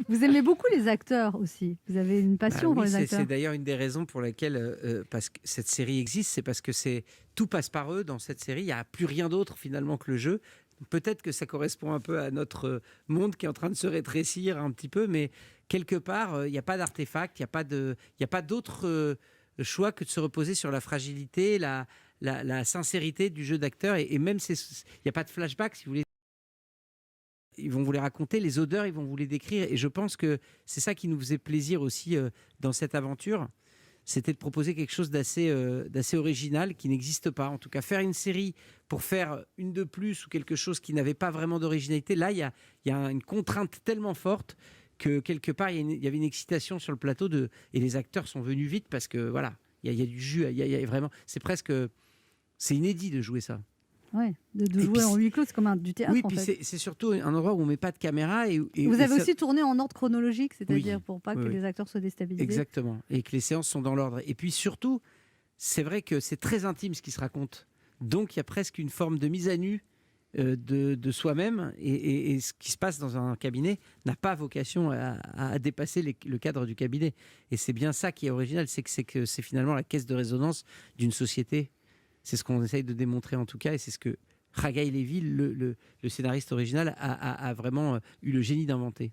Vous aimez beaucoup les acteurs aussi. Vous avez une Bah passion pour oui, les c'est acteurs. d'ailleurs une des raisons pour lesquelles parce que cette série existe, c'est parce que tout passe par eux dans cette série. Il n'y a plus rien d'autre finalement que le jeu. Peut-être que ça correspond un peu à notre monde qui est en train de se rétrécir un petit peu, mais quelque part, il n'y a pas d'artefact, il y a pas d'autre choix que de se reposer sur la fragilité, la sincérité du jeu d'acteur. Et même, il n'y a pas de flashback, si vous voulez. Ils vont vous les raconter, les odeurs, ils vont vous les décrire. Et je pense que c'est ça qui nous faisait plaisir aussi dans cette aventure. C'était de proposer quelque chose d'assez original qui n'existe pas. En tout cas, faire une série pour faire une de plus ou quelque chose qui n'avait pas vraiment d'originalité, là, il y a une contrainte tellement forte que quelque part, il y avait une excitation sur le plateau et les acteurs sont venus vite parce que voilà, il y a du jus, il y a vraiment, c'est inédit de jouer ça. Ouais, de Et puis, jouer en huis clos, c'est comme du théâtre oui, en puis fait. c'est surtout un endroit où on met pas de caméra Vous et avez ça, aussi tourné en ordre chronologique, oui, c'est-à-dire pour pas oui, que oui, les acteurs soient déstabilisés. exactement, et que les séances sont dans l'ordre. Et puis surtout, c'est vrai que c'est très intime ce qui se raconte. Donc il y a presque une forme de mise à nu de soi-même et ce qui se passe dans un cabinet n'a pas vocation à dépasser le cadre du cabinet. Et c'est bien ça qui est original, c'est que c'est finalement la caisse de résonance d'une société. C'est ce qu'on essaye de démontrer en tout cas et c'est ce que Ragaï Lévy, le scénariste original, a vraiment eu le génie d'inventer.